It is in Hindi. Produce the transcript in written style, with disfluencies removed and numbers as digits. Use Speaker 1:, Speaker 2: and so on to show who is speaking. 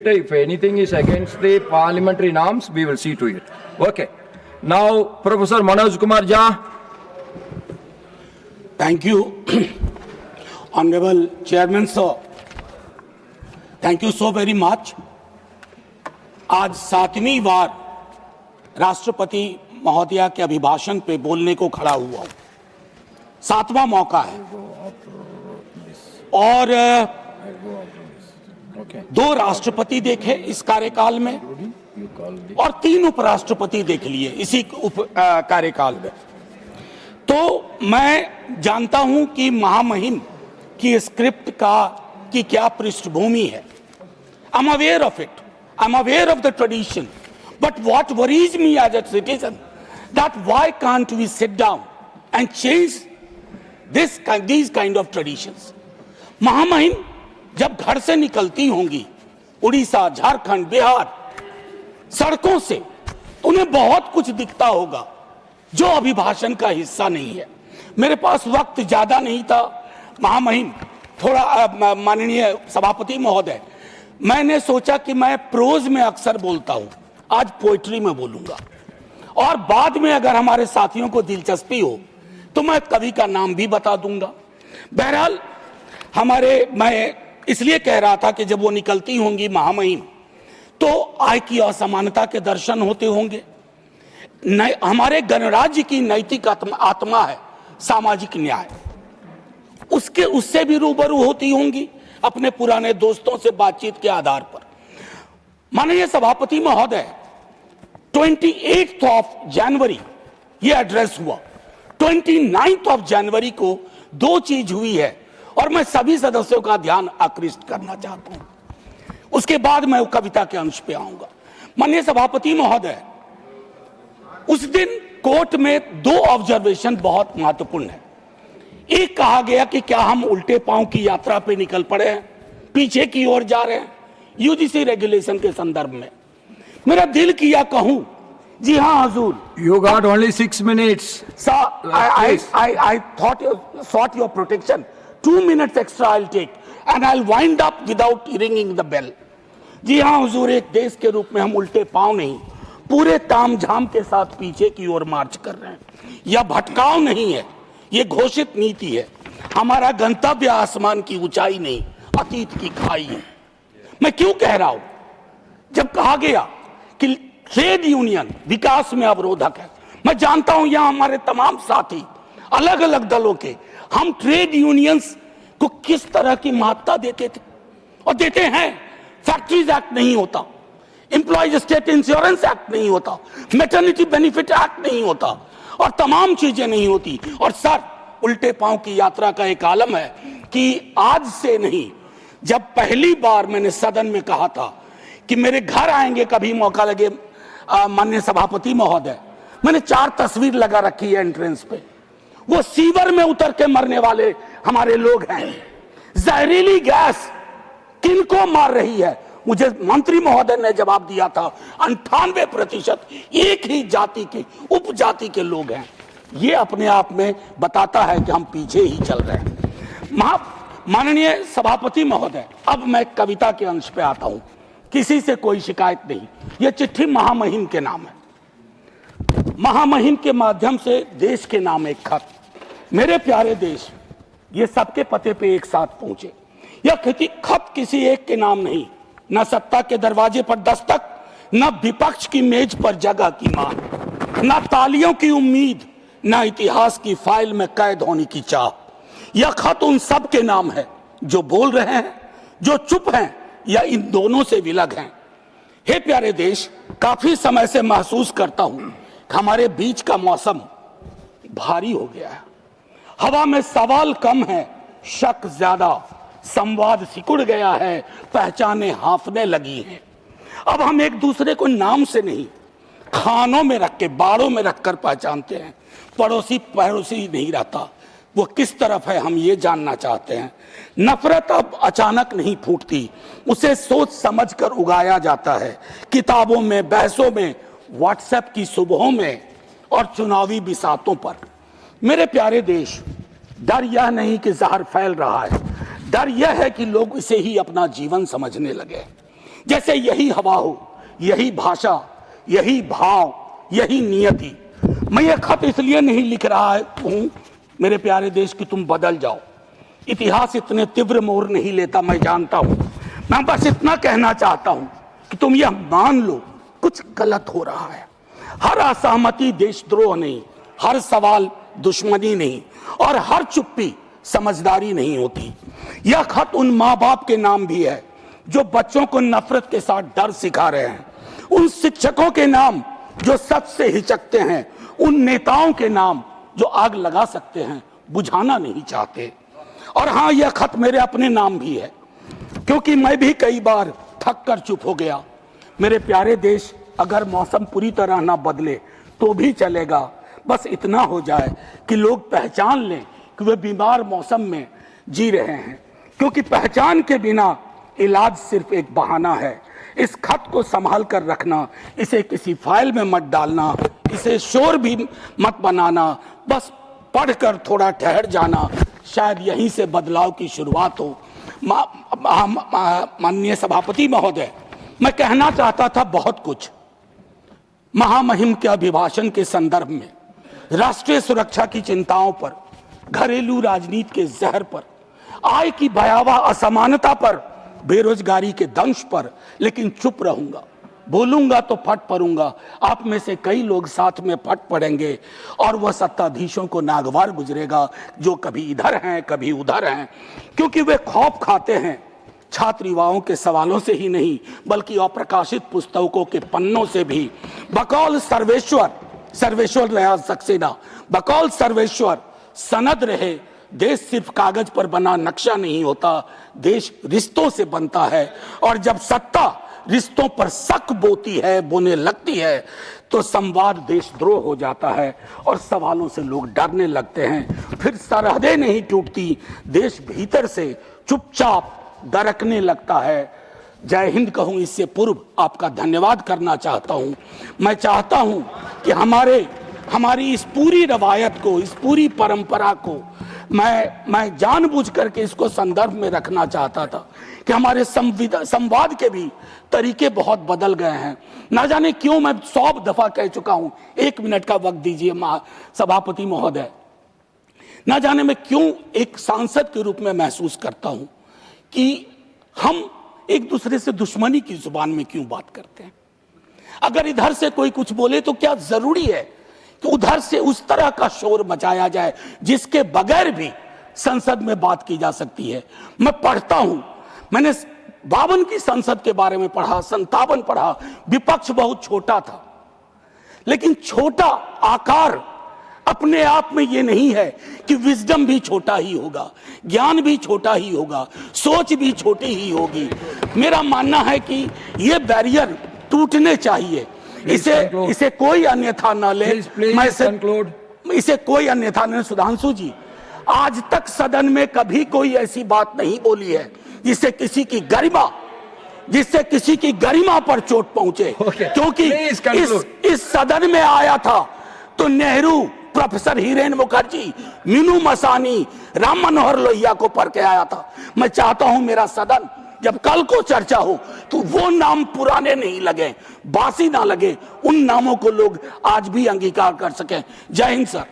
Speaker 1: If anything is against the parliamentary norms, we will see to it. Okay. Now, Professor Manoj Kumar Jha.
Speaker 2: Thank you, Honorable Chairman Sir. Thank you so very much. आज 7वीं बार राष्ट्रपति महोदया के अभिभाषण पे बोलने को खड़ा हुआ हूं। 7वां मौका है और दो राष्ट्रपति देखे इस कार्यकाल में और 3 उपराष्ट्रपति देख लिए इसी कार्यकाल में। तो मैं जानता हूं कि महामहिम की स्क्रिप्ट की क्या पृष्ठभूमि है। I'm aware of it. I'm aware of the tradition. But what worries me as a citizen, that why can't we sit down and change these kind of traditions? महामहिम जब घर से निकलती होंगी उड़ीसा, झारखंड, बिहार, सड़कों से, उन्हें बहुत कुछ दिखता होगा जो अभिभाषण का हिस्सा नहीं है। मेरे पास वक्त ज्यादा नहीं था महामहिम, थोड़ा माननीय सभापति महोदय, मैंने सोचा कि मैं प्रोज में अक्सर बोलता हूं, आज पोइट्री में बोलूंगा और बाद में अगर हमारे साथियों को दिलचस्पी हो तो मैं कवि का नाम भी बता दूंगा। बहरहाल मैं इसलिए कह रहा था कि जब वो निकलती होंगी महामहिम तो आय की असमानता के दर्शन होते होंगे। हमारे गणराज्य की नैतिक आत्मा है सामाजिक न्याय, उससे भी रूबरू होती होंगी अपने पुराने दोस्तों से बातचीत के आधार पर। माननीय सभापति महोदय, 28 जनवरी ये एड्रेस हुआ, 29 जनवरी को 2 चीज हुई है और मैं सभी सदस्यों का ध्यान आकृष्ट करना चाहता हूं। उसके बाद मैं कविता के अंश पे आऊंगा। माननीय सभापति महोदय, उस दिन कोर्ट में 2 ऑब्जर्वेशन बहुत महत्वपूर्ण है। एक कहा गया कि क्या हम उल्टे पांव की यात्रा पे निकल पड़े हैं, पीछे की ओर जा रहे हैं यूजीसी रेगुलेशन के संदर्भ में। मेरा दिल किया कहूं, जी हाँ हजूर।
Speaker 1: You got only 6 minutes.
Speaker 2: Sir, I thought you sought your protection. 2 minutes extra I'll take and I'll wind up without ringing the bell. जी हाँ हुजूर, एक देश के रूप में हम उल्टे पांव नहीं, पूरे तामझाम के साथ पीछे की ओर मार्च कर रहे हैं। यह भटकाव नहीं है, ये घोषित नीति है। हमारा गंतव्य आसमान की ऊंचाई नहीं, अतीत की खाई है। मैं क्यों कह रहा हूं? जब कहा गया कि ट्रेड यूनियन विकास में अवरोधक है, मैं जानता हूं यहां हमारे तमाम साथी अलग अलग दलों के, हम ट्रेड यूनियंस को किस तरह की महत्ता देते थे और देते हैं। फैक्ट्रीज एक्ट नहीं होता, एम्प्लॉयज स्टेट इंश्योरेंस एक्ट नहीं होता, मैटरनिटी बेनिफिट एक्ट नहीं होता और तमाम चीजें नहीं होती। और सर, उल्टे पांव की यात्रा का एक आलम है कि आज से नहीं, जब पहली बार मैंने सदन में कहा था कि मेरे घर आएंगे कभी मौका लगे माननीय सभापति महोदय, मैंने 4 तस्वीर लगा रखी है एंट्रेंस पे। वो सीवर में उतर के मरने वाले हमारे लोग हैं। जहरीली गैस किनको मार रही है? मुझे मंत्री महोदय ने जवाब दिया था 98% एक ही जाति के, उपजाति के लोग हैं। ये अपने आप में बताता है कि हम पीछे ही चल रहे हैं। माननीय सभापति महोदय, अब मैं कविता के अंश पे आता हूं। किसी से कोई शिकायत नहीं, ये चिट्ठी महामहिम के नाम है। महामहिम के माध्यम से देश के नाम एक खत। मेरे प्यारे देश, ये सबके पते पे एक साथ पहुंचे। यह खत किसी एक के नाम नहीं, न सत्ता के दरवाजे पर दस्तक, न विपक्ष की मेज पर जगह की मांग, न तालियों की उम्मीद, न इतिहास की फाइल में कैद होने की चाह। यह खत उन सब के नाम है जो बोल रहे हैं, जो चुप हैं या इन दोनों से विलग हैं। हे प्यारे देश, काफी समय से महसूस करता हूं हमारे बीच का मौसम भारी हो गया है। हवा में सवाल कम है, शक ज्यादा, संवाद सिकुड़ गया है, पहचाने हांफने लगी हैं। अब हम एक दूसरे को नाम से नहीं, खानों में रख के, बाड़ों में रखकर पहचानते हैं। पड़ोसी नहीं रहता, वो किस तरफ है हम ये जानना चाहते हैं। नफरत अब अचानक नहीं फूटती, उसे सोच समझ कर उगाया जाता है। किताबों में, बहसों में, व्हाट्सएप की सुबहों में और चुनावी बिसातों पर। मेरे प्यारे देश, डर यह नहीं कि जहर फैल रहा है, डर यह है कि लोग इसे ही अपना जीवन समझने लगे। जैसे यही हवा हो, यही भाषा, यही भाव, यही नियति। मैं ये खत इसलिए नहीं लिख रहा हूं मेरे प्यारे देश कि तुम बदल जाओ। इतिहास इतने तीव्र मोड़ नहीं लेता, मैं जानता हूं। मैं बस इतना कहना चाहता हूं कि तुम यह मान लो कुछ गलत हो रहा है। हर असहमति देशद्रोह नहीं, हर सवाल दुश्मनी नहीं, और हर चुप्पी समझदारी नहीं होती। यह खत उन माँ बाप के नाम भी है जो बच्चों को नफरत के साथ डर सिखा रहे हैं, उन शिक्षकों के नाम जो सच से हिचकते हैं, उन नेताओं के नाम जो आग लगा सकते हैं, बुझाना नहीं चाहते। और हाँ, यह खत मेरे अपने नाम भी है, क्योंकि मैं भी कई बार थक कर चुप हो गया। मेरे प्यारे देश, अगर मौसम पूरी तरह ना बदले तो भी चलेगा, बस इतना हो जाए कि लोग पहचान लें कि वे बीमार मौसम में जी रहे हैं, क्योंकि पहचान के बिना इलाज सिर्फ एक बहाना है। इस खत को संभाल कर रखना, इसे किसी फाइल में मत डालना, इसे शोर भी मत बनाना, बस पढ़कर थोड़ा ठहर जाना, शायद यहीं से बदलाव की शुरुआत हो। माननीय सभापति महोदय, मैं कहना चाहता था बहुत कुछ। महामहिम के अभिभाषण के संदर्भ में, राष्ट्रीय सुरक्षा की चिंताओं पर, घरेलू राजनीति के जहर पर, आय की भयावह असमानता पर, बेरोजगारी के दंश पर, लेकिन चुप रहूंगा। बोलूंगा तो फट पड़ूंगा। आप में से कई लोग साथ में फट पड़ेंगे और वह सत्ताधीशों को नागवार गुजरेगा जो कभी इधर हैं कभी उधर हैं, क्योंकि वे खौफ खाते हैं छात्र युवाओं के सवालों से ही नहीं बल्कि अप्रकाशित पुस्तकों के पन्नों से भी। बकौल सर्वेश्वर रहा सक्सेना, बकौल सर्वेश्वर सनद रहे। देश सिर्फ कागज पर बना नक्शा नहीं होता, देश रिश्तों से बनता है, और जब सत्ता रिश्तों पर शक बोने लगती है तो संवाद देशद्रोह हो जाता है और सवालों से लोग डरने लगते हैं। फिर सरहदें नहीं टूटती, देश भीतर से चुपचाप दरकने लगता है। जय हिंद कहूं इससे पूर्व आपका धन्यवाद करना चाहता हूं। मैं चाहता हूं कि हमारी इस पूरी रवायत को, इस पूरी परंपरा को मैं जानबूझ करके इसको संदर्भ में रखना चाहता था कि हमारे संवाद के भी तरीके बहुत बदल गए हैं। ना जाने क्यों, मैं 100 दफा कह चुका हूं। 1 मिनट का वक्त दीजिए सभापति महोदय। ना जाने मैं क्यों एक सांसद के रूप में महसूस करता हूं कि हम एक दूसरे से दुश्मनी की जुबान में क्यों बात करते हैं। अगर इधर से कोई कुछ बोले तो क्या जरूरी है कि उधर से उस तरह का शोर मचाया जाए जिसके बगैर भी संसद में बात की जा सकती है। मैं पढ़ता हूं, मैंने 52 की संसद के बारे में पढ़ा, 57 पढ़ा। विपक्ष बहुत छोटा था, लेकिन छोटा आकार अपने आप में ये नहीं है कि विजडम भी छोटा ही होगा, ज्ञान भी छोटा ही होगा, सोच भी छोटी ही होगी। मेरा मानना है कि ये बैरियर टूटने चाहिए। इसे कोई अन्यथा न ले। इसे कोई अन्यथा न। सुधांशु जी, आज तक सदन में कभी कोई ऐसी बात नहीं बोली है जिससे किसी की गरिमा पर चोट पहुंचे। क्योंकि इस सदन में आया था तो नेहरू, प्रोफेसर हिरेन मुखर्जी, मीनू मसानी, राम मनोहर लोहिया को पढ़ के आया था। मैं चाहता हूं मेरा सदन जब कल को चर्चा हो तो वो नाम पुराने नहीं लगे, बासी ना लगे, उन नामों को लोग आज भी अंगीकार कर सकें। जय हिंद सर।